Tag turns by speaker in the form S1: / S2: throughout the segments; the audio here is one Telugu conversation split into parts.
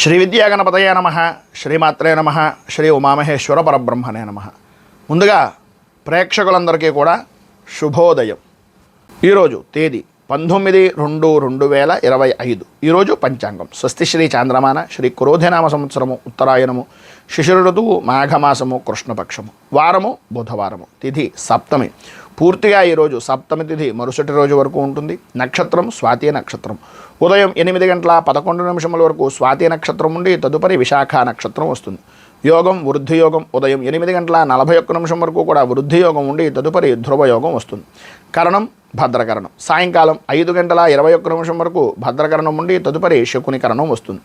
S1: శ్రీ విద్యాగణపతయ నమ, శ్రీమాత్రే నమ, శ్రీ ఉమామహేశ్వర పరబ్రహ్మణే నమ. ముందుగా ప్రేక్షకులందరికీ కూడా శుభోదయం. ఈరోజు తేదీ 19/2/2025. ఈరోజు పంచాంగం స్వస్తి శ్రీ చాంద్రమాన శ్రీ క్రోధనామ సంవత్సరము ఉత్తరాయణము, శిశిర ఋతువు మాఘమాసము, కృష్ణపక్షము, వారము బుధవారము, తిథి సప్తమి. పూర్తిగా ఈరోజు సప్తమి తిథి మరుసటి రోజు వరకు ఉంటుంది. నక్షత్రం స్వాతి నక్షత్రం. ఉదయం 8:11 వరకు స్వాతి నక్షత్రం ఉండి తదుపరి విశాఖ నక్షత్రం వస్తుంది. యోగం వృద్ధి యోగం. ఉదయం 8:41 వరకు కూడా వృద్ధి యోగం ఉండి తదుపరి ధ్రువయోగం వస్తుంది. కరణం భద్రకరణం. సాయంకాలం 5:21 వరకు భద్రకరణం ఉండి తదుపరి శకుని కరణం వస్తుంది.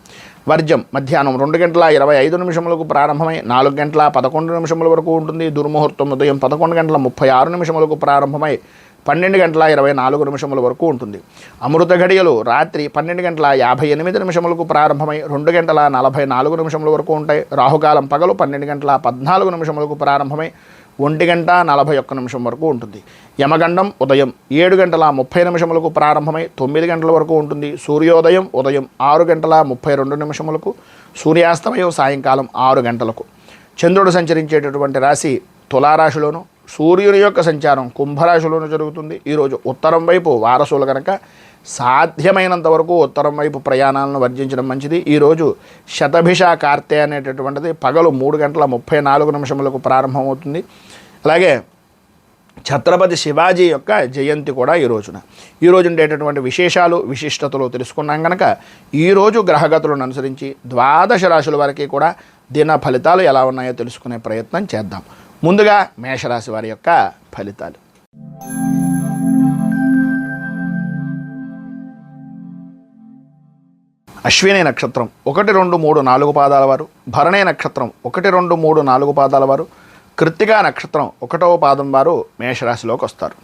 S1: వర్జం మధ్యాహ్నం 2:25 ప్రారంభమై 4:11 వరకు ఉంటుంది. దుర్ముహూర్తం ఉదయం 11:36 ప్రారంభమై 12:24 వరకు ఉంటుంది. అమృత ఘడియలు రాత్రి 12:58 ప్రారంభమై 2:44 వరకు ఉంటాయి. రాహుకాలం పగలు 12:14 ప్రారంభమై 1:41 వరకు ఉంటుంది. యమగండం ఉదయం 7:30 ప్రారంభమై 9 గంటల వరకు ఉంటుంది. సూర్యోదయం ఉదయం 6:32 సూర్యాస్తమయం సాయంకాలం 6 గంటలకు. చంద్రుడు సంచరించేటటువంటి రాశి తులారాశిలోను, సూర్యుని యొక్క సంచారం కుంభరాశిలోనూ జరుగుతుంది. ఈరోజు ఉత్తరం వైపు వారసులు కనుక సాధ్యమైనంత వరకు ఉత్తరం వైపు ప్రయాణాలను వర్జించడం మంచిది. ఈరోజు శతభిష కార్తె అనేటటువంటిది పగలు 3:34 ప్రారంభమవుతుంది. అలాగే ఛత్రపతి శివాజీ యొక్క జయంతి కూడా ఈ రోజు ఉండేటటువంటి విశేషాలు విశిష్టతలు తెలుసుకున్నాం కనుక ఈరోజు గ్రహగతులను అనుసరించి ద్వాదశ రాశుల వారికి కూడా దిన ఫలితాలు ఎలా ఉన్నాయో తెలుసుకునే ప్రయత్నం చేద్దాం. ముందుగా మేషరాశి వారి యొక్క ఫలితాలు. అశ్విని నక్షత్రం 1, 2, 3, 4 పాదాల వారు, భరణి నక్షత్రం 1, 2, 3, 4 పాదాల వారు, కృత్తికా నక్షత్రం 1వ పాదం వారు మేషరాశిలోకి వస్తారు.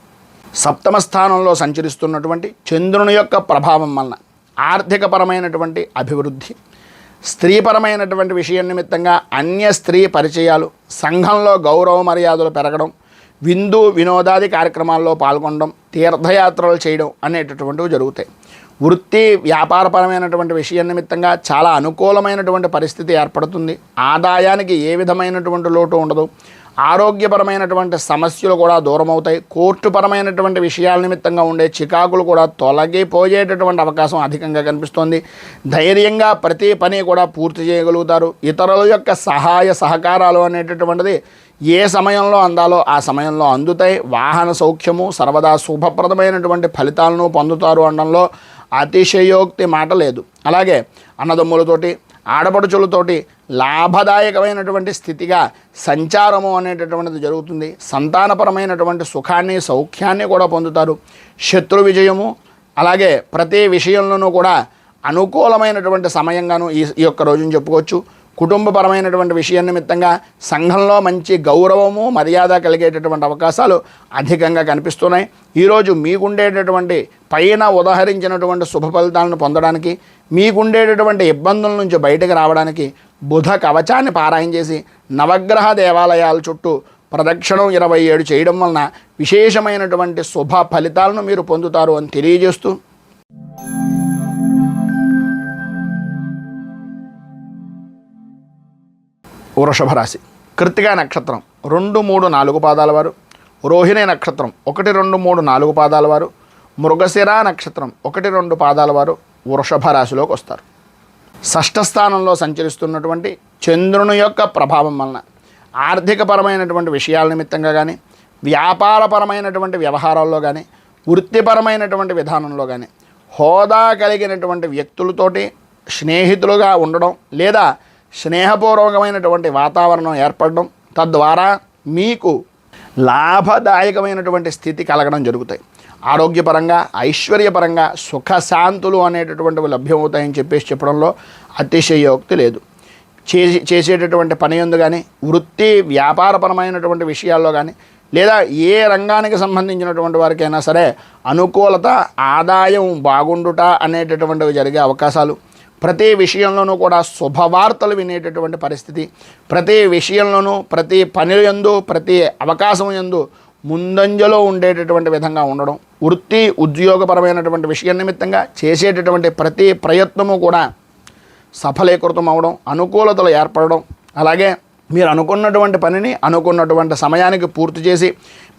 S1: సప్తమ స్థానంలో సంచరిస్తున్నటువంటి చంద్రుని యొక్క ప్రభావం వలన ఆర్థికపరమైనటువంటి అభివృద్ధి, స్త్రీపరమైనటువంటి విషయం నిమిత్తంగా అన్య స్త్రీ పరిచయాలు, సంఘంలో గౌరవ మర్యాదలు పెరగడం, విందు వినోదాది కార్యక్రమాల్లో పాల్గొనడం, తీర్థయాత్రలు చేయడం అనేటటువంటివి జరుగుతాయి. వృత్తి వ్యాపారపరమైనటువంటి విషయం నిమిత్తంగా చాలా అనుకూలమైనటువంటి పరిస్థితి ఏర్పడుతుంది. ఆదాయానికి ఏ విధమైనటువంటి లోటు ఉండదు. ఆరోగ్యపరమైనటువంటి సమస్యలు కూడా దూరం అవుతాయి. కోర్టుపరమైనటువంటి విషయాల నిమిత్తంగా ఉండే చికాకులు కూడా తొలగిపోయేటటువంటి అవకాశం అధికంగా కనిపిస్తోంది. ధైర్యంగా ప్రతి పని కూడా పూర్తి చేయగలుగుతారు. ఇతరుల యొక్క సహాయ సహకారాలు అనేటటువంటిది ఏ సమయంలో అందాలో ఆ సమయంలో అందుతాయి. వాహన సౌఖ్యము సర్వదా శుభప్రదమైనటువంటి ఫలితాలను పొందుతారు అనడంలో అతిశయోక్తి మాట లేదు. అలాగే అన్నదమ్ములతోటి ఆడపడుచులతోటి లాభదాయకమైనటువంటి స్థితిగా సంచారము అనేటటువంటిది జరుగుతుంది. సంతానపరమైనటువంటి సుఖాన్ని సౌఖ్యాన్ని కూడా పొందుతారు. శత్రు విజయము అలాగే ప్రతి విషయంలోనూ కూడా అనుకూలమైనటువంటి సమయంగాను ఈ యొక్క రోజుని చెప్పుకోవచ్చు. కుటుంబపరమైనటువంటి విషయం నిమిత్తంగా సంఘంలో మంచి గౌరవము మర్యాద కలిగేటటువంటి అవకాశాలు అధికంగా కనిపిస్తున్నాయి. ఈరోజు మీకుండేటటువంటి పైన ఉదహరించినటువంటి శుభ ఫలితాలను పొందడానికి, మీకుండేటటువంటి ఇబ్బందుల నుంచి బయటకు రావడానికి బుధ కవచాన్ని పారాయణ చేసి నవగ్రహ దేవాలయాల చుట్టూ ప్రదక్షిణం 27 చేయడం వలన విశేషమైనటువంటి శుభ ఫలితాలను మీరు పొందుతారు అని తెలియజేస్తూ వృషభ రాశి కృత్తికా నక్షత్రం 2, 3, 4 పాదాల వారు, రోహిణి నక్షత్రం 1, 2, 3, 4 పాదాల వారు, మృగశిర నక్షత్రం 1, 2 పాదాల వారు వృషభ రాశిలోకి వస్తారు. షష్ఠ స్థానంలో సంచరిస్తున్నటువంటి చంద్రుని యొక్క ప్రభావం వలన ఆర్థికపరమైనటువంటి విషయాల నిమిత్తంగా కానీ, వ్యాపారపరమైనటువంటి వ్యవహారాల్లో కానీ, వృత్తిపరమైనటువంటి విధానంలో కానీ హోదా కలిగినటువంటి వ్యక్తులతోటి స్నేహితులుగా ఉండడం లేదా స్నేహపూర్వకమైనటువంటి వాతావరణం ఏర్పడడం, తద్వారా మీకు లాభదాయకమైనటువంటి స్థితి కలగడం జరుగుతాయి. ఆరోగ్యపరంగా ఐశ్వర్యపరంగా సుఖశాంతులు అనేటటువంటివి లభ్యమవుతాయని చెప్పడంలో అతిశయోక్తి లేదు. చేసేటటువంటి పని యందు కానీ, వృత్తి వ్యాపారపరమైనటువంటి విషయాల్లో కానీ లేదా ఏ రంగానికి సంబంధించినటువంటి వారికైనా సరే అనుకూలత, ఆదాయం బాగుండుట అనేటటువంటివి జరిగే అవకాశాలు, ప్రతి విషయంలోనూ కూడా శుభవార్తలు వినేటటువంటి పరిస్థితి, ప్రతి విషయంలోనూ ప్రతి పని యందు ప్రతి అవకాశం యందు ముందంజలో ఉండేటటువంటి విధంగా ఉండడం, వృత్తి ఉద్యోగపరమైనటువంటి విషయం నిమిత్తంగా చేసేటటువంటి ప్రతి ప్రయత్నము కూడా సఫలీకృతం అవడం, అనుకూలతలు ఏర్పడడం, అలాగే మీరు అనుకున్నటువంటి పనిని అనుకున్నటువంటి సమయానికి పూర్తి చేసి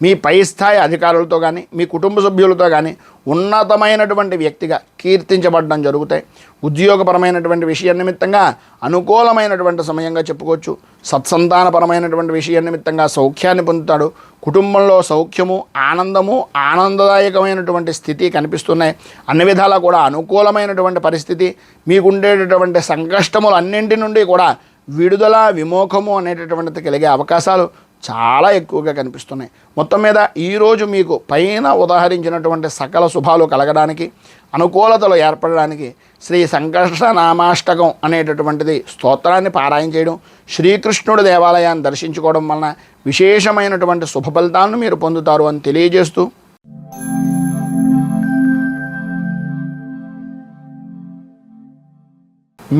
S1: మీ పై స్థాయి అధికారులతో కానీ మీ కుటుంబ సభ్యులతో కానీ ఉన్నతమైనటువంటి వ్యక్తిగా కీర్తించబడడం జరుగుతాయి. ఉద్యోగపరమైనటువంటి విషయం నిమిత్తంగా అనుకూలమైనటువంటి సమయంగా చెప్పుకోవచ్చు. సత్సంతానపరమైనటువంటి విషయం నిమిత్తంగా సౌఖ్యాన్ని పొందుతాడు. కుటుంబంలో సౌఖ్యము, ఆనందము, ఆనందదాయకమైనటువంటి స్థితి కనిపిస్తున్నాయి. అన్ని విధాలా కూడా అనుకూలమైనటువంటి పరిస్థితి, మీకుండేటటువంటి సంకష్టములు అన్నింటి నుండి కూడా విడుదల, విమోఖము అనేటటువంటిది కలిగే అవకాశాలు చాలా ఎక్కువగా కనిపిస్తున్నాయి. మొత్తం మీద ఈరోజు మీకు పైన ఉదాహరించినటువంటి సకల శుభాలు కలగడానికి, అనుకూలతలు ఏర్పడడానికి శ్రీ సంకర్షనామాష్టకం అనేటటువంటిది స్తోత్రాన్ని పారాయణ చేయడం, శ్రీకృష్ణుడి దేవాలయాన్ని దర్శించుకోవడం వలన విశేషమైనటువంటి శుభ ఫలితాలను మీరు పొందుతారు అని తెలియజేస్తూ,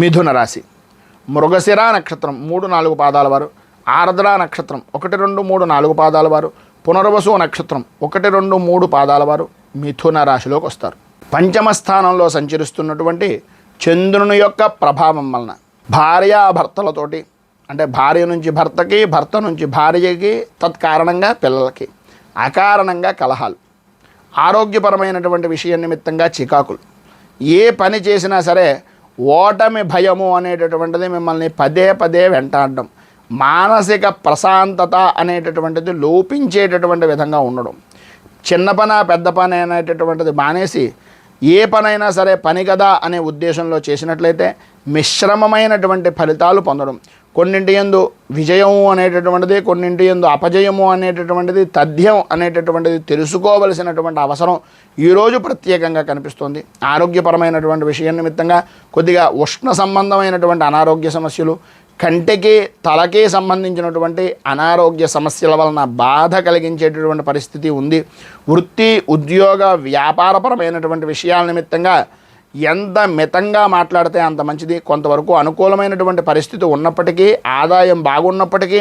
S1: మిథున రాశి. మృగశిర నక్షత్రం 3-4 పాదాల వారు, ఆర్ద్ర నక్షత్రం 1, 2, 3, 4 పాదాల వారు, పునర్వసు నక్షత్రం 1, 2, 3 పాదాల వారు మిథున రాశిలోకి వస్తారు. పంచమ స్థానంలో సంచరిస్తున్నటువంటి చంద్రుని యొక్క ప్రభావం వలన భార్యాభర్తలతోటి, అంటే భార్య నుంచి భర్తకి, భర్త నుంచి భార్యకి, తత్కారణంగా పిల్లలకి అకారణంగా కలహాలు, ఆరోగ్యపరమైనటువంటి విషయం నిమిత్తంగా చికాకులు, ఏ పని చేసినా సరే ఓటమి భయము అనేటటువంటిది మిమ్మల్ని పదే పదే వెంటాడడం, మానసిక ప్రశాంతత అనేటటువంటిది లోపించేటటువంటి విధంగా ఉండడం, చిన్న పని పెద్ద పని అనేటటువంటిది మానేసి ఏ పనైనా సరే పని కదా అనే ఉద్దేశంలో చేసినట్లయితే మిశ్రమమైనటువంటి ఫలితాలు పొందడం, కొన్నింటి యందు విజయము అనేటటువంటిది, కొన్నింటి యందు అపజయము అనేటటువంటిది, తథ్యం అనేటటువంటిది తెలుసుకోవలసినటువంటి అవసరం ఈరోజు ప్రత్యేకంగా కనిపిస్తుంది. ఆరోగ్యపరమైనటువంటి విషయం నిమిత్తంగా కొద్దిగా ఉష్ణ సంబంధమైనటువంటి అనారోగ్య సమస్యలు, కంటికి తలకి సంబంధించినటువంటి అనారోగ్య సమస్యల వలన బాధ కలిగించేటటువంటి పరిస్థితి ఉంది. వృత్తి, ఉద్యోగ, వ్యాపారపరమైనటువంటి విషయాల నిమిత్తంగా ఎంత మితంగా మాట్లాడితే అంత మంచిది. కొంతవరకు అనుకూలమైనటువంటి పరిస్థితి ఉన్నప్పటికీ, ఆదాయం బాగున్నప్పటికీ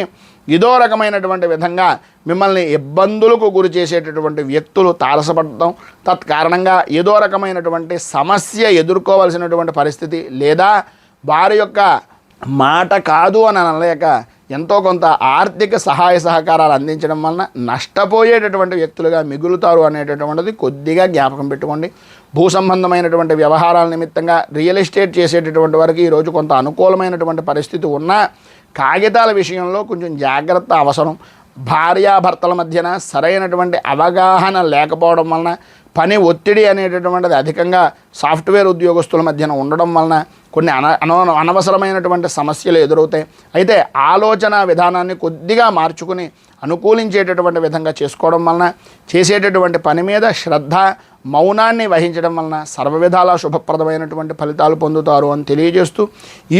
S1: ఇదో రకమైనటువంటి విధంగా మిమ్మల్ని ఇబ్బందులకు గురి చేసేటటువంటి వ్యక్తులు తారసపడటం, తత్కారణంగా ఏదో రకమైనటువంటి సమస్య ఎదుర్కోవాల్సినటువంటి పరిస్థితి, లేదా వారి యొక్క మాట కాదు అని అనలేక ఎంతో కొంత ఆర్థిక సహాయ సహకారాలు అందించడం వలన నష్టపోయేటటువంటి వ్యక్తులుగా మిగులుతారు అనేటటువంటిది కొద్దిగా జ్ఞాపకం పెట్టుకోండి. భూ సంబంధమైనటువంటి వ్యవహారాల నిమిత్తంగా రియల్ ఎస్టేట్ చేసేటటువంటి వారికి ఈరోజు కొంత అనుకూలమైనటువంటి పరిస్థితి ఉన్నా కాగితాల విషయంలో కొంచెం జాగ్రత్త అవసరం. భార్యాభర్తల మధ్యన సరైనటువంటి అవగాహన లేకపోవడం వలన, పని ఒత్తిడి అనేటటువంటిది అధికంగా సాఫ్ట్వేర్ ఉద్యోగస్తుల మధ్యన ఉండడం వలన కొన్ని అనవసరమైనటువంటి సమస్యలు ఎదురవుతాయి. అయితే ఆలోచన విధానాన్ని కొద్దిగా మార్చుకుని అనుకూలించేటటువంటి విధంగా చేసుకోవడం వలన, చేసేటటువంటి పని మీద శ్రద్ధ, మౌనాన్ని వహించడం వలన సర్వవిధాల శుభప్రదమైనటువంటి ఫలితాలు పొందుతారు అని తెలియజేస్తూ,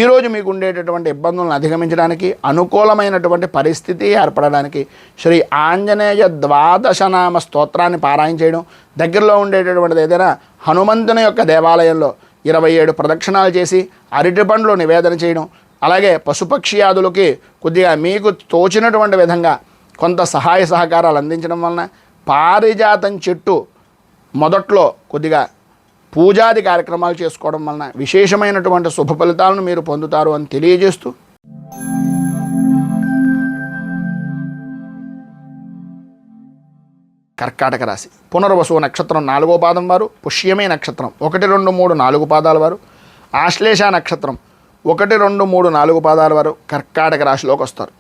S1: ఈరోజు మీకు ఉండేటటువంటి ఇబ్బందులను అధిగమించడానికి, అనుకూలమైనటువంటి పరిస్థితి ఏర్పడడానికి శ్రీ ఆంజనేయ ద్వాదశనామ స్తోత్రాన్ని పారాయణ చేయడం, దగ్గరలో ఉండేటటువంటిది ఏదైనా హనుమంతుని యొక్క దేవాలయంలో 27 ప్రదక్షిణాలు చేసి అరటి పండ్లు నివేదన చేయడం, అలాగే పశుపక్ష్యాదులకి కొద్దిగా మీకు తోచినటువంటి విధంగా కొంత సహాయ సహకారాలు అందించడం వలన, పారిజాతం చెట్టు మొదట్లో కొద్దిగా పూజాది కార్యక్రమాలు చేసుకోవడం వలన విశేషమైనటువంటి శుభ ఫలితాలను మీరు పొందుతారు అని తెలియజేస్తూ, కర్కాటక రాశి. పునర్వసు నక్షత్రం 4వ పాదం వారు, పుష్యమే నక్షత్రం 1, 2, 3, 4 పాదాల వారు, ఆశ్లేష నక్షత్రం 1, 2, 3, 4 పాదాల వారు కర్కాటక రాశిలోకి వస్తారు.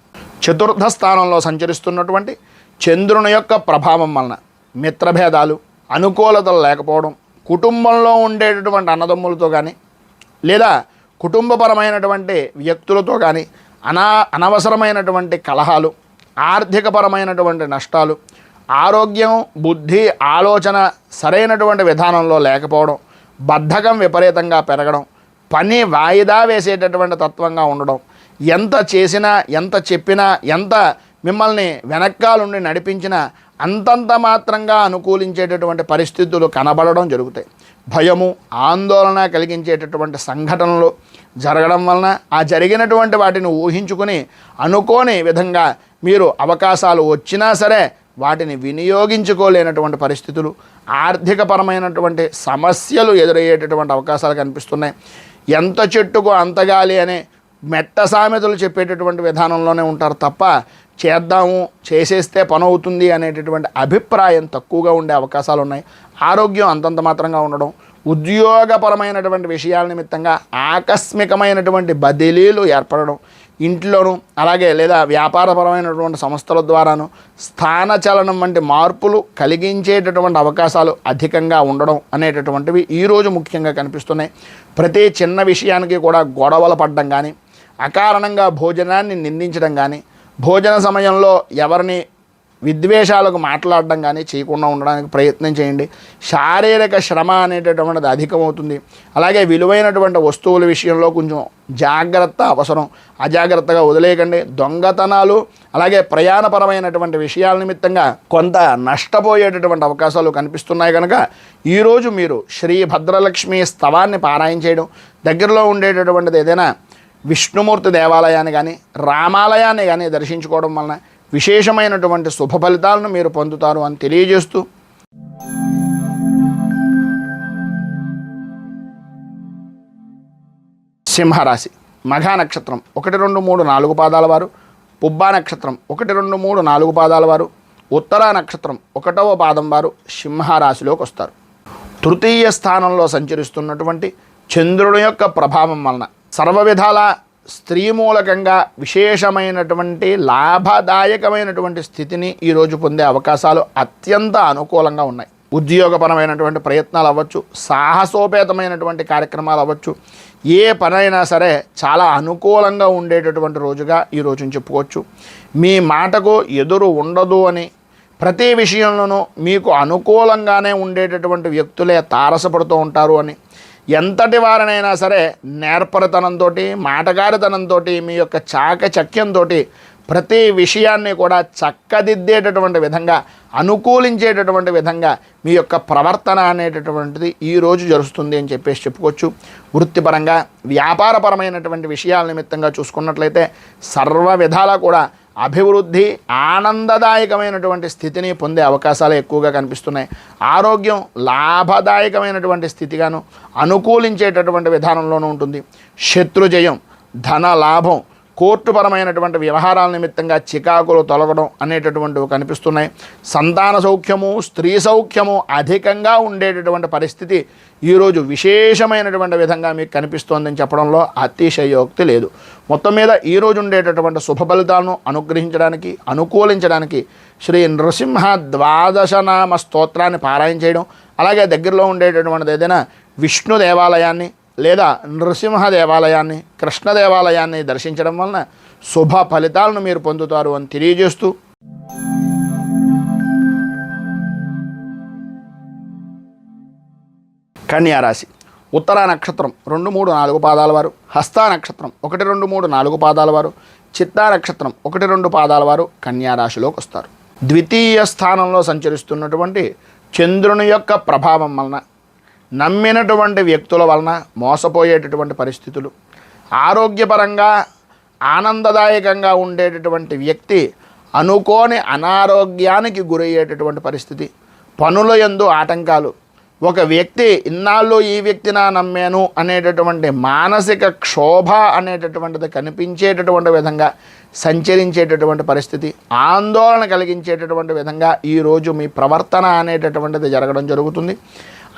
S1: చతుర్థ స్థానంలో సంచరిస్తున్నటువంటి చంద్రుని యొక్క ప్రభావం వలన మిత్రభేదాలు, అనుకూలతలు లేకపోవడం, కుటుంబంలో ఉండేటటువంటి అన్నదమ్ములతో కానీ లేదా కుటుంబపరమైనటువంటి వ్యక్తులతో కానీ అనవసరమైనటువంటి కలహాలు, ఆర్థికపరమైనటువంటి నష్టాలు, ఆరోగ్యం, బుద్ధి, ఆలోచన సరైనటువంటి విధానంలో లేకపోవడం, బద్ధకం విపరీతంగా పెరగడం, పని వాయిదా వేసేటటువంటి తత్వంగా ఉండడం, ఎంత చేసినా, ఎంత చెప్పినా, ఎంత మిమ్మల్ని వెనక్కాలుండి నడిపించినా అంతంత మాత్రంగా అనుకూలించేటటువంటి పరిస్థితులు కనబడడం జరుగుతాయి. భయము, ఆందోళన కలిగించేటటువంటి సంఘటనలు జరగడం వలన ఆ జరిగినటువంటి వాటిని ఊహించుకుని అనుకోని విధంగా మీరు అవకాశాలు వచ్చినా సరే వాటిని వినియోగించుకోలేనటువంటి పరిస్థితులు, ఆర్థికపరమైనటువంటి సమస్యలు ఎదురయ్యేటటువంటి అవకాశాలు కనిపిస్తున్నాయి. ఎంత చెట్టుకు అంత గాలి అనే మెట్ట సామెతలు చెప్పేటటువంటి విధానంలోనే ఉంటారు తప్ప చేద్దాము చేసేస్తే పని అవుతుంది అనేటటువంటి అభిప్రాయం తక్కువగా ఉండే అవకాశాలు ఉన్నాయి. ఆరోగ్యం అంతంత మాత్రంగా ఉండడం, ఉద్యోగపరమైనటువంటి విషయాల నిమిత్తంగా ఆకస్మికమైనటువంటి బదిలీలు ఏర్పడడం, ఇంట్లోనూ అలాగే లేదా వ్యాపారపరమైనటువంటి సంస్థల ద్వారాను స్థానచలనం వంటి మార్పులు కలిగించేటటువంటి అవకాశాలు అధికంగా ఉండడం అనేటటువంటివి ఈరోజు ముఖ్యంగా కనిపిస్తున్నాయి. ప్రతి చిన్న విషయానికి కూడా గొడవలు పడడం కానీ, అకారణంగా భోజనాన్ని నిందించడం కానీ, భోజన సమయంలో ఎవరిని విద్వేషాలకు మాట్లాడడం కానీ చేయకుండా ఉండడానికి ప్రయత్నం చేయండి. శారీరక శ్రమ అనేటటువంటిది అధికమవుతుంది. అలాగే విలువైనటువంటి వస్తువుల విషయంలో కొంచెం జాగ్రత్త అవసరం. అజాగ్రత్తగా వదిలేయకండి. దొంగతనాలు అలాగే ప్రయాణపరమైనటువంటి విషయాల నిమిత్తంగా కొంత నష్టపోయేటటువంటి అవకాశాలు కనిపిస్తున్నాయి కనుక ఈరోజు మీరు శ్రీ భద్రలక్ష్మి స్తవాన్ని పారాయణ చేయడం, దగ్గరలో ఉండేటటువంటిది ఏదైనా విష్ణుమూర్తి దేవాలయాన్ని కానీ రామాలయాన్ని కానీ దర్శించుకోవడం వలన విశేషమైనటువంటి శుభ ఫలితాలను మీరు పొందుతారు అని తెలియజేస్తూ సింహరాశి మఘా నక్షత్రం 1, 2, 3, 4 పాదాల వారు, పుబ్బా నక్షత్రం 1, 2, 3, 4 పాదాల వారు, ఉత్తరా నక్షత్రం 1వ పాదం వారు సింహరాశిలోకి వస్తారు. తృతీయ స్థానంలో సంచరిస్తున్నటువంటి చంద్రుడి యొక్క ప్రభావం వలన సర్వ విధాల స్త్రీ మూలకంగా విశేషమైనటువంటి లాభదాయకమైనటువంటి స్థితిని ఈరోజు పొందే అవకాశాలు అత్యంత అనుకూలంగా ఉన్నాయి. ఉద్యోగపరమైనటువంటి ప్రయత్నాలు అవ్వచ్చు, సాహసోపేతమైనటువంటి కార్యక్రమాలు అవ్వచ్చు, ఏ పనైనా సరే చాలా అనుకూలంగా ఉండేటటువంటి రోజుగా ఈ రోజుని చెప్పుకోవచ్చు. మీ మాటకు ఎదురు ఉండదు అని, ప్రతి విషయంలోనూ మీకు అనుకూలంగానే ఉండేటటువంటి వ్యక్తులే తారసపడుతూ ఉంటారు అని, ఎంతటి వారినైనా సరే నేర్పరితనంతో, మాటగారితనంతో, మీ యొక్క చాకచక్యంతో ప్రతి విషయాన్ని కూడా చక్కదిద్దేటటువంటి విధంగా, అనుకూలించేటటువంటి విధంగా మీ యొక్క ప్రవర్తన అనేటటువంటిది ఈరోజు జరుగుతుంది అని చెప్పుకోవచ్చు. వృత్తిపరంగా వ్యాపారపరమైనటువంటి విషయాల నిమిత్తంగా చూసుకున్నట్లయితే సర్వ విధాలా కూడా అభివృద్ధి, ఆనందదాయకమైనటువంటి స్థితిని పొందే అవకాశాలు ఎక్కువగా కనిపిస్తున్నాయి. ఆరోగ్యం లాభదాయకమైనటువంటి స్థితిగాను అనుకూలించేటటువంటి విధానంలోనూ ఉంటుంది. శత్రుజయం, ధన లాభం, కోర్టుపరమైనటువంటి వ్యవహారాల నిమిత్తంగా చికాకులు తొలగడం అనేటటువంటివి కనిపిస్తున్నాయి. సంతాన సౌఖ్యము, స్త్రీ సౌఖ్యము అధికంగా ఉండేటటువంటి పరిస్థితి ఈరోజు విశేషమైనటువంటి విధంగా మీకు కనిపిస్తోందని చెప్పడంలో అతిశయోక్తి లేదు. మొత్తం మీద ఈరోజు ఉండేటటువంటి శుభ ఫలితాలను అనుగ్రహించడానికి, అనుకూలించడానికి శ్రీ నృసింహ ద్వాదశనామ స్తోత్రాన్ని పారాయణ చేయడం, అలాగే దగ్గరలో ఉండేటటువంటిది ఏదైనా విష్ణు దేవాలయాన్ని లేదా నృసింహ దేవాలయాన్ని, కృష్ణ దేవాలయాన్ని దర్శించడం వలన శుభ ఫలితాలను మీరు పొందుతారు అని తెలియజేస్తూ కన్యారాశి ఉత్తరా నక్షత్రం 2, 3, 4 పాదాల వారు, హస్తా నక్షత్రం 1, 2, 3, 4 పాదాల వారు, చిత్తా నక్షత్రం 1, 2 పాదాల వారు కన్యారాశిలోకి వస్తారు. ద్వితీయ స్థానంలో సంచరిస్తున్నటువంటి చంద్రుని యొక్క ప్రభావం వలన నమ్మినటువంటి వ్యక్తుల వలన మోసపోయేటటువంటి పరిస్థితులు, ఆరోగ్యపరంగా ఆనందదాయకంగా ఉండేటటువంటి వ్యక్తి అనుకోని అనారోగ్యానికి గురయ్యేటటువంటి పరిస్థితి, పనుల యందు ఆటంకాలు, ఒక వ్యక్తి ఇన్నాళ్ళు ఈ వ్యక్తిని నమ్మాను అనేటటువంటి మానసిక క్షోభ అనేటటువంటిది కనిపించేటటువంటి విధంగా సంచరించేటటువంటి పరిస్థితి, ఆందోళన కలిగించేటటువంటి విధంగా ఈరోజు మీ ప్రవర్తన అనేటటువంటిది జరగడం జరుగుతుంది.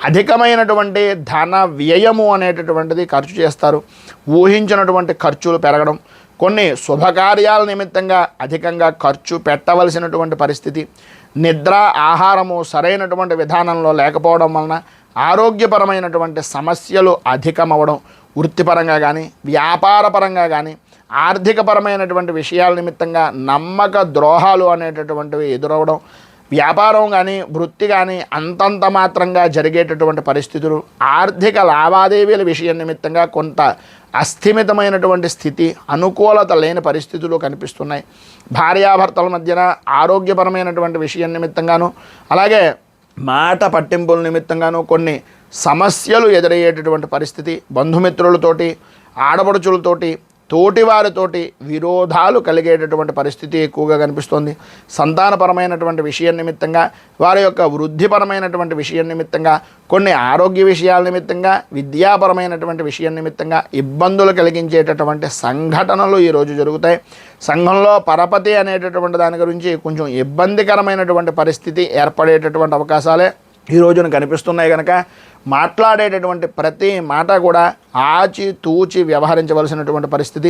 S1: అధికమైనటువంటి ధన వ్యయము అనేటటువంటిది ఖర్చు చేస్తారు. ఊహించినటువంటి ఖర్చులు పెరగడం, కొన్ని శుభకార్యాల నిమిత్తంగా అధికంగా ఖర్చు పెట్టవలసినటువంటి పరిస్థితి, నిద్ర ఆహారము సరైనటువంటి విధానంలో లేకపోవడం వలన ఆరోగ్యపరమైనటువంటి సమస్యలు అధికమవడం, వృత్తిపరంగా కానీ వ్యాపారపరంగా కానీ ఆర్థికపరమైనటువంటి విషయాల నిమిత్తంగా నమ్మక ద్రోహాలు అనేటటువంటివి ఎదురవడం, వ్యాపారం కానీ వృత్తి కానీ అంతంత మాత్రంగా జరిగేటటువంటి పరిస్థితులు, ఆర్థిక లావాదేవీల విషయం నిమిత్తంగా కొంత అస్థిమితమైనటువంటి స్థితి, అనుకూలత లేని పరిస్థితులు కనిపిస్తున్నాయి. భార్యాభర్తల మధ్యన ఆరోగ్యపరమైనటువంటి విషయం నిమిత్తంగాను, అలాగే మాట పట్టింపుల నిమిత్తంగాను కొన్ని సమస్యలు ఎదురయ్యేటటువంటి పరిస్థితి, బంధుమిత్రులతోటి, ఆడపడుచులతోటి తోటివారితోటి విరోధాలు కలిగేటటువంటి పరిస్థితి ఎక్కువగా కనిపిస్తోంది. సంతానపరమైనటువంటి విషయం నిమిత్తంగా, వారి యొక్క వృద్ధిపరమైనటువంటి విషయం నిమిత్తంగా, కొన్ని ఆరోగ్య విషయాల నిమిత్తంగా, విద్యాపరమైనటువంటి విషయం నిమిత్తంగా ఇబ్బందులు కలిగించేటటువంటి సంఘటనలు ఈరోజు జరుగుతాయి. సంఘంలో పరపతి అనేటటువంటి దాని గురించి కొంచెం ఇబ్బందికరమైనటువంటి పరిస్థితి ఏర్పడేటటువంటి అవకాశాలే ఈ రోజున కనిపిస్తున్నాయి. కనుక మాట్లాడేటటువంటి ప్రతి మాట కూడా ఆచి తూచి వ్యవహరించవలసినటువంటి పరిస్థితి.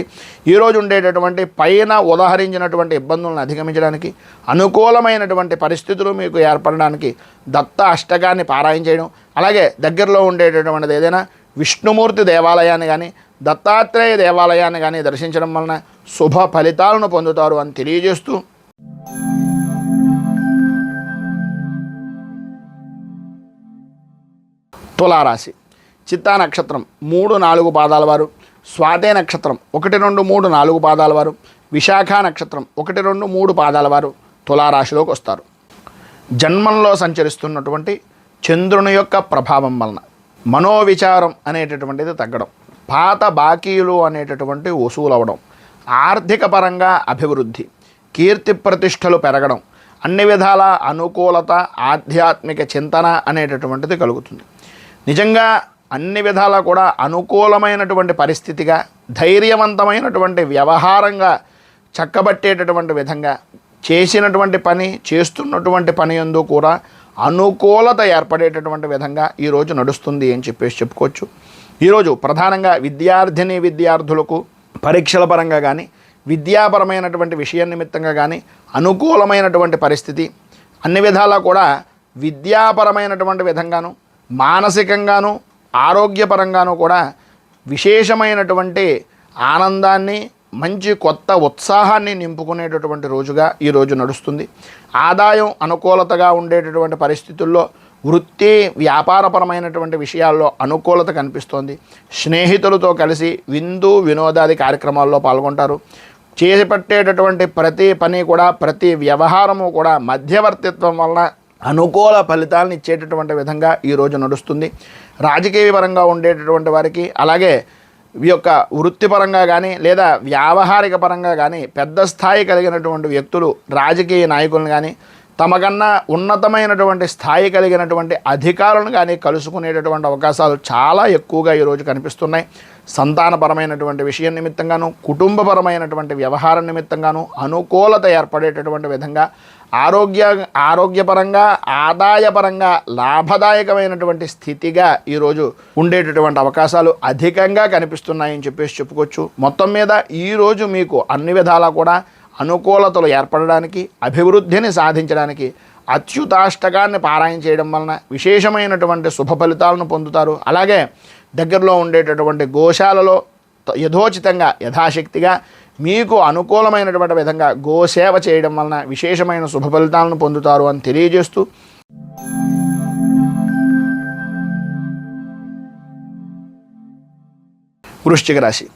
S1: ఈరోజు ఉండేటటువంటి పైన ఉదాహరించినటువంటి ఇబ్బందులను అధిగమించడానికి, అనుకూలమైనటువంటి పరిస్థితులు మీకు ఏర్పడడానికి దత్త అష్టకాన్ని పారాయణ చేయడం, అలాగే దగ్గరలో ఉండేటటువంటిది ఏదైనా విష్ణుమూర్తి దేవాలయాన్ని కానీ దత్తాత్రేయ దేవాలయాన్ని కానీ దర్శించడం వలన శుభ ఫలితాలను పొందుతారు అని తెలియజేస్తూ, తులారాశి చిత్తా నక్షత్రం 3-4 పాదాల వారు, స్వాతే నక్షత్రం 1, 2, 3, 4 పాదాల వారు, విశాఖ నక్షత్రం 1, 2, 3 పాదాల వారు తులారాశిలోకి వస్తారు. జన్మంలో సంచరిస్తున్నటువంటి చంద్రుని యొక్క ప్రభావం వలన మనోవిచారం అనేటటువంటిది తగ్గడం, పాత బాకీలు అనేటటువంటి వసూలు అవ్వడం, ఆర్థిక పరంగా అభివృద్ధి, కీర్తి ప్రతిష్టలు పెరగడం, అన్ని విధాల అనుకూలత, ఆధ్యాత్మిక చింతన అనేటటువంటిది కలుగుతుంది. నిజంగా అన్ని విధాలా కూడా అనుకూలమైనటువంటి పరిస్థితిగా, ధైర్యవంతమైనటువంటి వ్యవహారంగా చక్కబట్టేటటువంటి విధంగా, చేసినటువంటి పని చేస్తున్నటువంటి పని యందు కూడా అనుకూలత ఏర్పడేటటువంటి విధంగా ఈరోజు నడుస్తుంది అని చెప్పుకోవచ్చు. ఈరోజు ప్రధానంగా విద్యార్థులకు పరీక్షల పరంగా కానీ, విద్యాపరమైనటువంటి విషయం నిమిత్తంగా కానీ అనుకూలమైనటువంటి పరిస్థితి, అన్ని విధాలా కూడా విద్యాపరమైనటువంటి విధంగాను, మానసికంగాను, ఆరోగ్యపరంగాను కూడా విశేషమైనటువంటి ఆనందాన్ని, మంచి కొత్త ఉత్సాహాన్ని నింపుకునేటటువంటి రోజుగా ఈరోజు నడుస్తుంది. ఆదాయం అనుకూలతగా ఉండేటటువంటి పరిస్థితుల్లో వృత్తి వ్యాపారపరమైనటువంటి విషయాల్లో అనుకూలత కనిపిస్తోంది. స్నేహితులతో కలిసి విందు వినోదాది కార్యక్రమాల్లో పాల్గొంటారు. చేపట్టేటటువంటి ప్రతి పని కూడా, ప్రతి వ్యవహారము కూడా మధ్యవర్తిత్వం వలన అనుకూల ఫలితాలను ఇచ్చేటటువంటి విధంగా ఈరోజు నడుస్తుంది. రాజకీయ పరంగా ఉండేటటువంటి వారికి, అలాగే ఈ యొక్క వృత్తిపరంగా కానీ లేదా వ్యావహారిక పరంగా కానీ పెద్ద స్థాయి కలిగినటువంటి వ్యక్తులు, రాజకీయ నాయకులను కానీ, తమకన్నా ఉన్నతమైనటువంటి స్థాయి కలిగినటువంటి అధికారులను కానీ కలుసుకునేటటువంటి అవకాశాలు చాలా ఎక్కువగా ఈరోజు కనిపిస్తున్నాయి. సంతానపరమైనటువంటి విషయం నిమిత్తంగాను, కుటుంబపరమైనటువంటి వ్యవహారం నిమిత్తంగాను అనుకూలత ఏర్పడేటటువంటి విధంగా, ఆరోగ్యపరంగా, ఆదాయపరంగా లాభదాయకమైనటువంటి స్థితిగా ఈరోజు ఉండేటటువంటి అవకాశాలు అధికంగా కనిపిస్తున్నాయని చెప్పుకోవచ్చు. మొత్తం మీద ఈరోజు మీకు అన్ని విధాలా కూడా అనుకూలతలు ఏర్పడడానికి, అభివృద్ధిని సాధించడానికి అచ్యుతాష్టకాన్ని పారాయణ చేయడం వలన విశేషమైనటువంటి శుభ ఫలితాలను పొందుతారు. అలాగే దగ్గరలో ఉండేటటువంటి గోశాలలో యథోచితంగా, యథాశక్తిగా మీకు అనుకూలమైనటువంటి విధంగా గోసేవ చేయడం వలన విశేషమైన శుభ ఫలితాలను పొందుతారు అని తెలియజేస్తూ, వృశ్చిక రాశి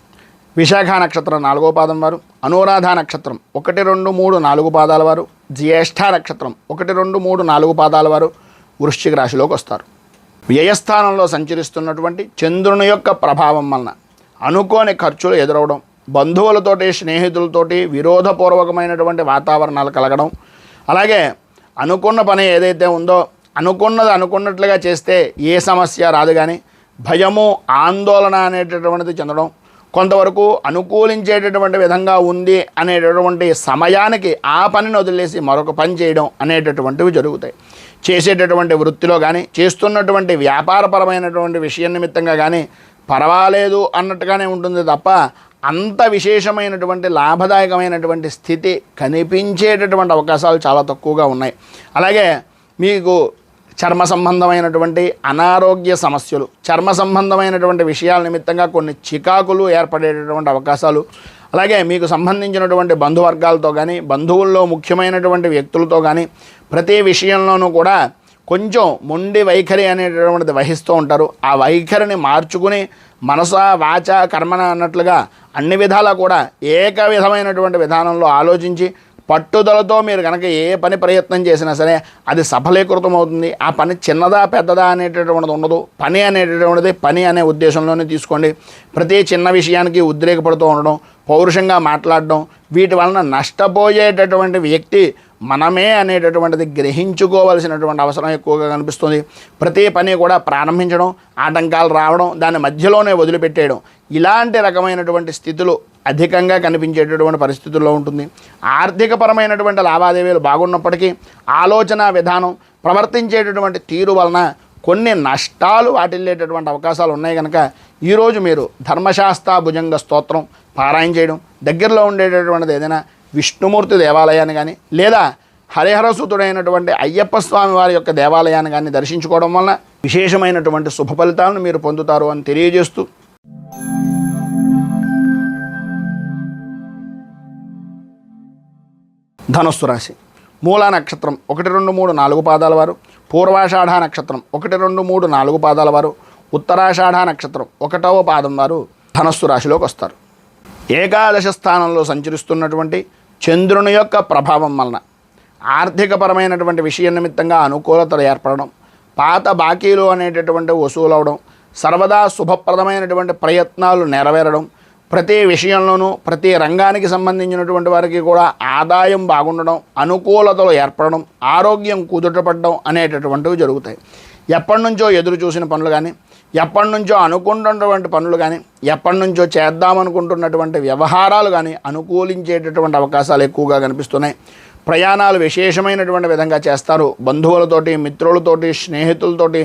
S1: విశాఖ నక్షత్రం 4వ పాదం వారు, అనురాధ నక్షత్రం 1, 2, 3, 4 పాదాల వారు, జ్యేష్ఠ నక్షత్రం 1, 2, 3, 4 పాదాల వారు వృశ్చిక రాశిలోకి వస్తారు. వ్యయస్థానంలో సంచరిస్తున్నటువంటి చంద్రుని యొక్క ప్రభావం వలన అనుకోని ఖర్చులు ఎదురవడం, బంధువులతోటి, స్నేహితులతోటి విరోధపూర్వకమైనటువంటి వాతావరణాలు కలగడం, అలాగే అనుకున్న పని ఏదైతే ఉందో అనుకున్నది అనుకున్నట్లుగా చేస్తే ఏ సమస్య రాదు, కానీ భయము, ఆందోళన అనేటటువంటిది చెందడం, కొంతవరకు అనుకూలించేటటువంటి విధంగా ఉంది అనేటటువంటి సమయానికి ఆ పనిని వదిలేసి మరొక పని చేయడం అనేటటువంటివి జరుగుతాయి. చేసేటటువంటి వృత్తిలో కానీ, చేస్తున్నటువంటి వ్యాపారపరమైనటువంటి విషయం నిమిత్తంగా కానీ పర్వాలేదు అన్నట్టుగానే ఉంటుంది తప్ప అంత విశేషమైనటువంటి లాభదాయకమైనటువంటి స్థితి కనిపించేటటువంటి అవకాశాలు చాలా తక్కువగా ఉన్నాయి. అలాగే మీకు చర్మ సంబంధమైనటువంటి అనారోగ్య సమస్యలు, చర్మ సంబంధమైనటువంటి విషయాల నిమిత్తంగా కొన్ని చికాకులు ఏర్పడేటటువంటి అవకాశాలు, అలాగే మీకు సంబంధించినటువంటి బంధువర్గాలతో కానీ, బంధువుల్లో ముఖ్యమైనటువంటి వ్యక్తులతో కానీ ప్రతి విషయంలోనూ కూడా కొంచెం మొండి వైఖరి అనేటటువంటిది వహిస్తూ ఉంటారు. ఆ వైఖరిని మార్చుకుని మనస వాచ కర్మణ అన్నట్లుగా అన్ని విధాలా కూడా ఏక విధమైనటువంటి విధానంలో ఆలోచించి పట్టుదలతో మీరు కనుక ఏ పని ప్రయత్నం చేసినా సరే అది సఫలీకృతం అవుతుంది. ఆ పని చిన్నదా పెద్దదా అనేటటువంటిది ఉండదు. పని అనేటటువంటిది పని అనే ఉద్దేశంలోనే తీసుకోండి. ప్రతి చిన్న విషయానికి ఉద్రేకపడుతూ ఉండడం, పౌరుషంగా మాట్లాడడం, వీటి వలన నష్టపోయేటటువంటి వ్యక్తి మనమే అనేటటువంటిది గ్రహించుకోవాల్సినటువంటి అవసరం ఎక్కువగా కనిపిస్తుంది. ప్రతి పని కూడా ప్రారంభించడం, ఆటంకాలు రావడం, దాని మధ్యలోనే వదిలిపెట్టేయడం, ఇలాంటి రకమైనటువంటి స్థితులు అధికంగా కనిపించేటటువంటి పరిస్థితుల్లో ఉంటుంది. ఆర్థికపరమైనటువంటి లావాదేవీలు బాగున్నప్పటికీ ఆలోచన విధానం, ప్రవర్తించేటటువంటి తీరు వలన కొన్ని నష్టాలు వాటిల్లేటటువంటి అవకాశాలు ఉన్నాయి. కనుక ఈరోజు మీరు ధర్మశాస్త్ర భుజంగ స్తోత్రం పారాయణ చేయడం, దగ్గరలో ఉండేటటువంటిది ఏదైనా విష్ణుమూర్తి దేవాలయాన్ని కానీ లేదా హరిహరసుతుడైనటువంటి అయ్యప్ప స్వామి వారి యొక్క దేవాలయాన్ని కానీ దర్శించుకోవడం వలన విశేషమైనటువంటి శుభ ఫలితాలను మీరు పొందుతారు అని తెలియజేస్తూ, ధనుస్సు రాశి మూలా నక్షత్రం 1, 2, 3, 4 పాదాల వారు, పూర్వాషాఢ నక్షత్రం 1, 2, 3, 4 పాదాల వారు, ఉత్తరాషాఢ నక్షత్రం 1వ పాదం వారు ధనుస్సు రాశిలోకి వస్తారు. ఏకాదశ స్థానంలో సంచరిస్తున్నటువంటి చంద్రుని యొక్క ప్రభావం వలన ఆర్థికపరమైనటువంటి విషయ నిమిత్తంగా అనుకూలతలు ఏర్పడడం, పాత బాకీలు అనేటటువంటి వసూలు అవడం, సర్వదా శుభప్రదమైనటువంటి ప్రయత్నాలు నెరవేరడం, ప్రతి విషయంలోనూ ప్రతి రంగానికి సంబంధించినటువంటి వారికి కూడా ఆదాయం బాగుండడం, అనుకూలతలు ఏర్పడడం, ఆరోగ్యం కుదుటపడడం అనేటటువంటివి జరుగుతాయి. ఎప్పటి నుంచో ఎదురు చూసిన పనులు కానీ, ఎప్పటి నుంచో అనుకుంటున్నటువంటి పనులు కానీ, ఎప్పటి నుంచో చేద్దామనుకుంటున్నటువంటి వ్యవహారాలు కానీ అనుకూలించేటటువంటి అవకాశాలు ఎక్కువగా కనిపిస్తున్నాయి. ప్రయాణాలు విశేషమైనటువంటి విధంగా చేస్తారు. బంధువులతోటి, మిత్రులతోటి, స్నేహితులతోటి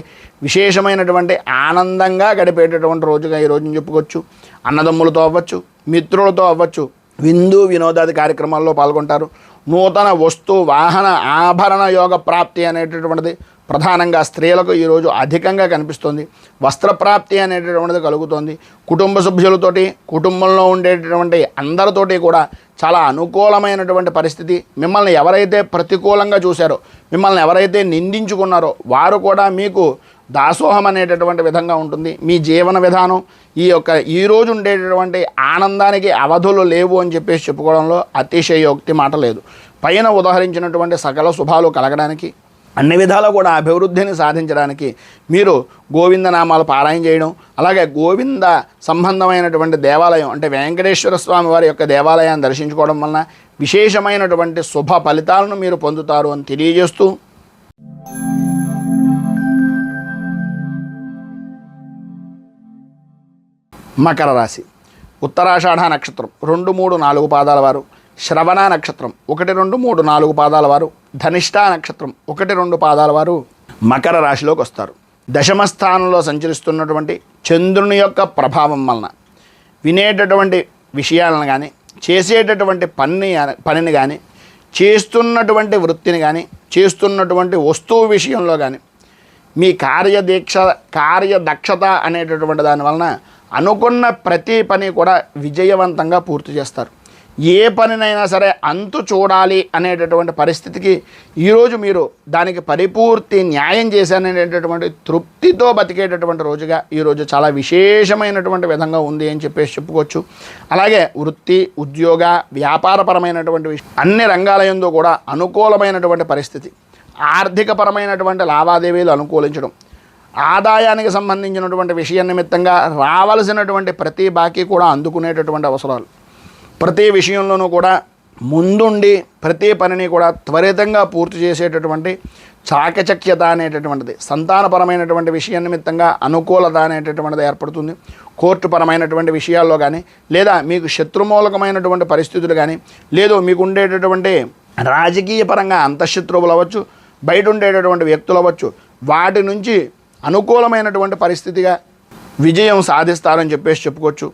S1: విశేషమైనటువంటి ఆనందంగా గడిపేటటువంటి రోజుగా ఈ రోజుని చెప్పుకోవచ్చు. అన్నదమ్ములతో అవ్వచ్చు, మిత్రులతో అవ్వచ్చు, విందు వినోదాది కార్యక్రమాల్లో పాల్గొంటారు. నూతన వస్తు వాహన ఆభరణ యోగ ప్రాప్తి అనేటటువంటిది ప్రధానంగా స్త్రీలకు ఈరోజు అధికంగా కనిపిస్తుంది. వస్త్రప్రాప్తి అనేటటువంటిది కలుగుతుంది. కుటుంబ సభ్యులతోటి, కుటుంబంలో ఉండేటటువంటి అందరితోటి కూడా చాలా అనుకూలమైనటువంటి పరిస్థితి. మిమ్మల్ని ఎవరైతే ప్రతికూలంగా చూశారో, మిమ్మల్ని ఎవరైతే నిందించుకున్నారో వారు కూడా మీకు దాసోహం అనేటటువంటి విధంగా ఉంటుంది. మీ జీవన విధానం ఈరోజు ఉండేటటువంటి ఆనందానికి అవధులు లేవు అని చెప్పేసి చెప్పుకోవడంలో అతిశయోక్తి మాట లేదు. పైన ఉదాహరించినటువంటి సకల శుభాలు కలగడానికి, అన్ని విధాలు కూడా అభివృద్ధిని సాధించడానికి మీరు గోవింద నామాలు పారాయణ చేయడం, అలాగే గోవింద సంబంధమైనటువంటి దేవాలయం అంటే వెంకటేశ్వర స్వామి వారి యొక్క దేవాలయాన్ని దర్శించుకోవడం వలన విశేషమైనటువంటి శుభ ఫలితాలను మీరు పొందుతారు అని తెలియజేస్తూ, మకర రాశి ఉత్తరాషాఢ నక్షత్రం 2, 3, 4 పాదాల వారు, శ్రవణ నక్షత్రం 1, 2, 3, 4 పాదాల వారు, ధనిష్ఠా నక్షత్రం 1, 2 పాదాల వారు మకర రాశిలోకి వస్తారు. దశమ స్థానంలో సంచరిస్తున్నటువంటి చంద్రుని యొక్క ప్రభావం వలన వినేటటువంటి విషయాలను కానీ, చేసేటటువంటి పనిని కానీ, చేస్తున్నటువంటి వృత్తిని కానీ, చేస్తున్నటువంటి వస్తువు విషయంలో కానీ మీ కార్యదక్షత అనేటటువంటి దాని వలన అనుకున్న ప్రతి పని కూడా విజయవంతంగా పూర్తి చేస్తారు. ఏ పనినైనా సరే అంతు చూడాలి అనేటటువంటి పరిస్థితికి ఈరోజు మీరు దానికి పరిపూర్తి న్యాయం చేశాననేటటువంటి తృప్తితో బతికేటటువంటి రోజుగా ఈరోజు చాలా విశేషమైనటువంటి విధంగా ఉంది అని చెప్పేసి చెప్పుకోవచ్చు. అలాగే వృత్తి, ఉద్యోగ, వ్యాపారపరమైనటువంటి అన్ని రంగాల యందు కూడా అనుకూలమైనటువంటి పరిస్థితి, ఆర్థికపరమైనటువంటి లావాదేవీలు అనుకూలించడం, ఆదాయానికి సంబంధించినటువంటి విషయ నిమిత్తంగా రావలసినటువంటి ప్రతి బాకీ కూడా అందుకునేటటువంటి అవసరాలు, ప్రతి విషయంలోనూ కూడా ముందుండి ప్రతి పనిని కూడా త్వరితంగా పూర్తి చేసేటటువంటి చాకచక్యత అనేటటువంటిది, సంతానపరమైనటువంటి విషయ నిమిత్తంగా అనుకూలత అనేటటువంటిది ఏర్పడుతుంది. కోర్టు పరమైనటువంటి విషయాల్లో కానీ, లేదా మీకు శత్రుమూలకమైనటువంటి పరిస్థితులు కానీ, లేదు మీకు ఉండేటటువంటి రాజకీయ పరంగా అంతఃశత్రువులు అవ్వచ్చు, బయట ఉండేటటువంటి వ్యక్తులు అవ్వచ్చు, వాటి నుంచి అనుకూలమైనటువంటి పరిస్థితిగా విజయం సాధిస్తారని చెప్పేసి చెప్పుకోవచ్చు.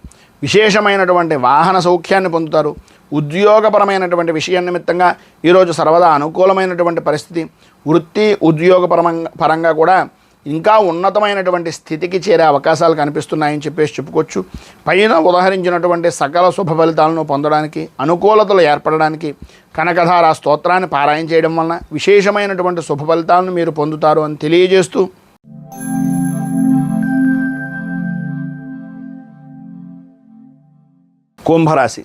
S1: విశేషమైనటువంటి వాహన సౌఖ్యాన్ని పొందుతారు. ఉద్యోగపరమైనటువంటి విషయం నిమిత్తంగా ఈరోజు సర్వదా అనుకూలమైనటువంటి పరిస్థితి. వృత్తి, ఉద్యోగ పరంగా కూడా ఇంకా ఉన్నతమైనటువంటి స్థితికి చేరే అవకాశాలు కనిపిస్తున్నాయని చెప్పేసి చెప్పుకోవచ్చు. పైన ఉదాహరించినటువంటి సకల శుభ ఫలితాలను పొందడానికి, అనుకూలతలు ఏర్పడడానికి కనకధార స్తోత్రాన్ని పారాయణ చేయడం వలన విశేషమైనటువంటి శుభ ఫలితాలను మీరు పొందుతారు అని తెలియజేస్తూ, కుంభరాశి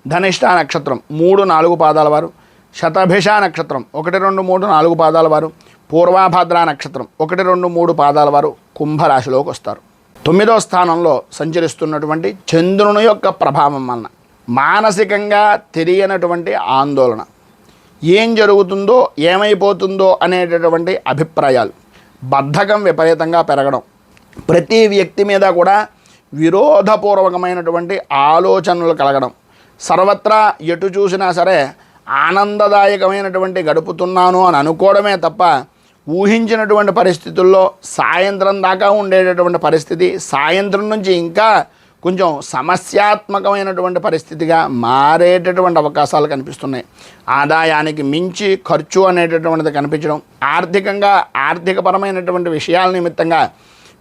S1: ధనిష్ఠా నక్షత్రం 3, 4 పాదాల వారు, శతభిష నక్షత్రం 1, 2, 3, 4 పాదాల వారు, పూర్వాభాద్ర నక్షత్రం 1, 2, 3 పాదాల వారు కుంభరాశిలోకి వస్తారు. 9వ స్థానంలో సంచరిస్తున్నటువంటి చంద్రుని యొక్క ప్రభావం వలన మానసికంగా తెలియనటువంటి ఆందోళన, ఏం జరుగుతుందో ఏమైపోతుందో అనేటటువంటి అభిప్రాయాలు, బద్ధకం విపరీతంగా పెరగడం, ప్రతి వ్యక్తి మీద కూడా విరోధపూర్వకమైనటువంటి ఆలోచనలు కలగడం, సర్వత్రా ఎటు చూసినా సరే ఆనందదాయకమైనటువంటి గడుపుతున్నాను అని అనుకోవడమే తప్ప ఊహించినటువంటి పరిస్థితుల్లో సాయంత్రం దాకా ఉండేటటువంటి పరిస్థితి సాయంత్రం నుంచి ఇంకా కొంచెం సమస్యాత్మకమైనటువంటి పరిస్థితిగా మారేటటువంటి అవకాశాలు కనిపిస్తున్నాయి. ఆదాయానికి మించి ఖర్చు అనేటటువంటిది కనిపించడం, ఆర్థికపరమైనటువంటి విషయాల నిమిత్తంగా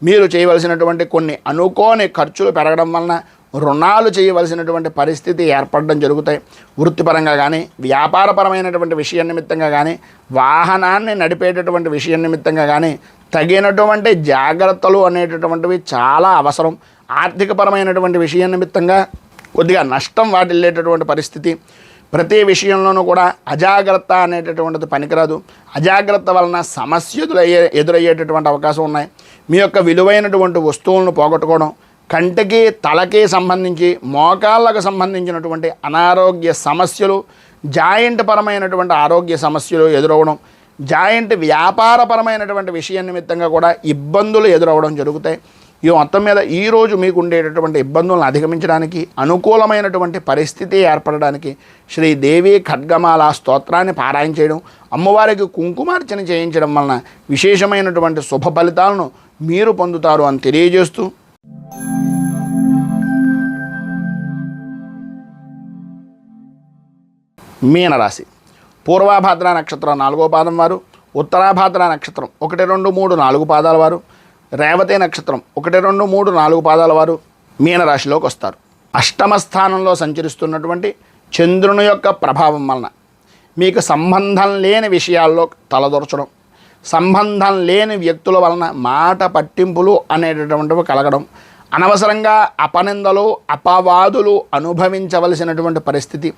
S1: మీరు చేయవలసినటువంటి కొన్ని అనుకోని ఖర్చులు పెరగడం వలన రుణాలు చేయవలసినటువంటి పరిస్థితి ఏర్పడడం జరుగుతాయి. వృత్తిపరంగా కానీ వ్యాపారపరమైనటువంటి విషయం నిమిత్తంగా కానీ వాహనాన్ని నడిపేటటువంటి విషయం నిమిత్తంగా కానీ తగినటువంటి జాగ్రత్తలు అనేటటువంటివి చాలా అవసరం. ఆర్థికపరమైనటువంటి విషయం నిమిత్తంగా కొద్దిగా నష్టం వాటిల్లేటటువంటి పరిస్థితి. ప్రతి విషయంలోనూ కూడా అజాగ్రత్త అనేటటువంటిది పనికిరాదు. అజాగ్రత్త వలన సమస్యలు ఎదురయ్యేటటువంటి అవకాశం ఉన్నాయి. మీ యొక్క విలువైనటువంటి వస్తువులను పోగొట్టుకోవడం, కంటికి తలకి సంబంధించి మోకాళ్ళకు సంబంధించినటువంటి అనారోగ్య సమస్యలు, జాయింట్ పరమైనటువంటి ఆరోగ్య సమస్యలు ఎదురవడం, జాయింట్ వ్యాపారపరమైనటువంటి విషయం నిమిత్తంగా కూడా ఇబ్బందులు ఎదురవడం జరుగుతాయి. ఈ మొత్తం మీద ఈరోజు మీకు ఉండేటటువంటి ఇబ్బందులను అధిగమించడానికి, అనుకూలమైనటువంటి పరిస్థితి ఏర్పడడానికి శ్రీదేవి ఖడ్గమాల స్తోత్రాన్ని పారాయణ చేయడం, అమ్మవారికి కుంకుమార్చన చేయించడం వలన విశేషమైనటువంటి శుభ ఫలితాలను మీరు పొందుతారు అని తెలియజేస్తూ, మీనరాశి పూర్వాభాద్ర నక్షత్రం 4వ పాదం వారు, ఉత్తరాభాద్ర నక్షత్రం 1, 2, 3, 4 పాదాల వారు, రేవతి నక్షత్రం 1, 2, 3, 4 పాదాల వారు మీనరాశిలోకి వస్తారు. అష్టమ స్థానంలో సంచరిస్తున్నటువంటి చంద్రుని యొక్క ప్రభావం వలన మీకు సంబంధం లేని విషయాల్లో తలదొరచడం, సంబంధం లేని వ్యక్తుల వలన మాట పట్టింపులు అనేటటువంటివి కలగడం, అనవసరంగా అపనిందలు అపవాదులు అనుభవించవలసినటువంటి పరిస్థితి.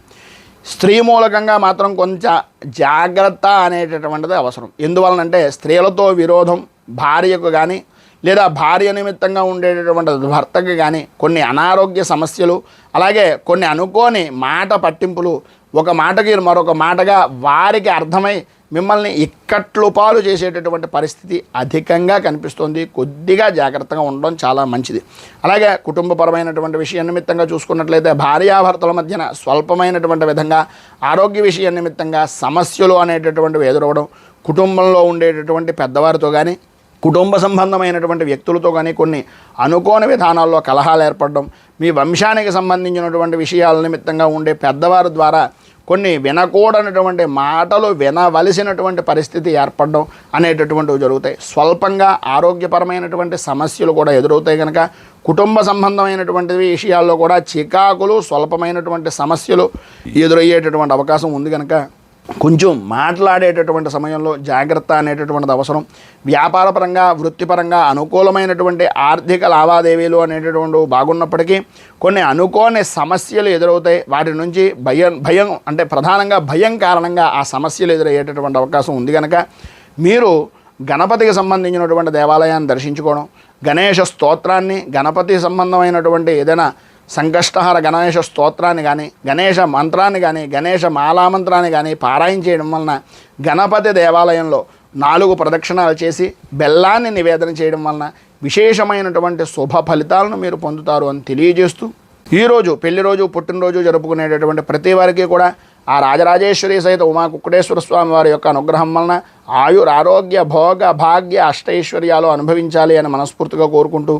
S1: స్త్రీ మూలకంగా మాత్రం కొంచెం జాగ్రత్త అనేటటువంటిది అవసరం. ఎందువలనంటే స్త్రీలతో విరోధం, భార్యకు కానీ లేదా భార్య నిమిత్తంగా ఉండేటటువంటి భర్తకి కానీ కొన్ని అనారోగ్య సమస్యలు, అలాగే కొన్ని అనుకోని మాట పట్టింపులు, ఒక మాటకి మరొక మాటగా వారికి అర్థమై మిమ్మల్ని ఇక్కట్లు పాలు చేసేటటువంటి పరిస్థితి అధికంగా కనిపిస్తుంది. కొద్దిగా జాగ్రత్తగా ఉండడం చాలా మంచిది. అలాగే కుటుంబపరమైనటువంటి విషయం నిమిత్తంగా చూసుకున్నట్లయితే భార్యాభర్తల మధ్యన స్వల్పమైనటువంటి విధంగా ఆరోగ్య విషయం నిమిత్తంగా సమస్యలు అనేటటువంటివి ఎదురవడం, కుటుంబంలో ఉండేటటువంటి పెద్దవారితో కానీ కుటుంబ సంబంధమైనటువంటి వ్యక్తులతో కానీ కొన్ని అనుకోని విధానాల్లో కలహాలు ఏర్పడడం, మీ వంశానికి సంబంధించినటువంటి విషయాల నిమిత్తంగా ఉండే పెద్దవారి ద్వారా కొన్ని వినకూడనటువంటి మాటలు వినవలసినటువంటి పరిస్థితి ఏర్పడడం అనేటటువంటివి జరుగుతాయి. స్వల్పంగా ఆరోగ్యపరమైనటువంటి సమస్యలు కూడా ఎదురవుతాయి. కనుక కుటుంబ సంబంధమైనటువంటి విషయాల్లో కూడా చికాకులు, స్వల్పమైనటువంటి సమస్యలు ఎదురయ్యేటటువంటి అవకాశం ఉంది. కనుక కొంచెం మాట్లాడేటటువంటి సమయంలో జాగ్రత్త అనేటటువంటిది అవసరం. వ్యాపారపరంగా వృత్తిపరంగా అనుకూలమైనటువంటి ఆర్థిక లావాదేవీలు అనేటటువంటి బాగున్నప్పటికీ కొన్ని అనుకోని సమస్యలు ఎదురవుతాయి. వాటి నుంచి భయం అంటే ప్రధానంగా భయం కారణంగా ఆ సమస్యలు ఎదురయ్యేటటువంటి అవకాశం ఉంది. కనుక మీరు గణపతికి సంబంధించినటువంటి దేవాలయాన్ని దర్శించుకోవడం, గణేష స్తోత్రాన్ని, గణపతి సంబంధమైనటువంటి ఏదైనా సంకష్టహర గణేష స్తోత్రాన్ని కానీ, గణేష మంత్రాన్ని కానీ, గణేష మాలామంత్రాన్ని కానీ పారాయణ చేయడం వలన గణపతి దేవాలయంలో 4 ప్రదక్షిణాలు చేసి బెల్లాన్ని నివేదన చేయడం వలన విశేషమైనటువంటి శుభ ఫలితాలను మీరు పొందుతారు అని తెలియజేస్తూ, ఈరోజు పెళ్లి రోజు, పుట్టినరోజు జరుపుకునేటటువంటి ప్రతి వారికి కూడా ఆ రాజరాజేశ్వరి సహిత ఉమా కుక్కుటేశ్వర స్వామి వారి యొక్క అనుగ్రహం వలన ఆరోగ్య భోగ భాగ్య అష్టైశ్వర్యాలు అనుభవించాలి అని మనస్ఫూర్తిగా కోరుకుంటూ,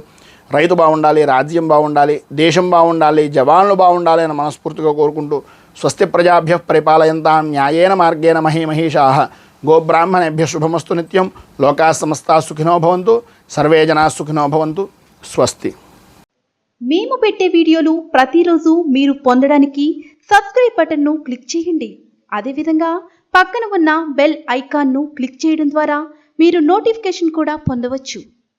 S1: రైతు బాగుండాలి, రాజ్యం బాగుండాలి, దేశం బాగుండాలి, జవాన్లు బాగుండాలి అని మనస్ఫూర్తిగా కోరుకుంటూ, స్వస్తి ప్రజాభ్య పరిపాలయంతాం న్యాయేన మార్గేణ మహీమహీషాః గోబ్రాహ్మణేభ్య శుభమస్తు నిత్యం. లోకా సమస్తా సుఖినో భవంతు, సర్వే జనా సుఖినో భవంతు. స్వస్తి.
S2: మేము పెట్టే వీడియోలు ప్రతిరోజు మీరు పొందడానికి సబ్స్క్రైబ్ బటన్ను క్లిక్ చేయండి. అదేవిధంగా పక్కన ఉన్న బెల్ ఐకాన్ను క్లిక్ చేయడం ద్వారా మీరు నోటిఫికేషన్ కూడా పొందవచ్చు.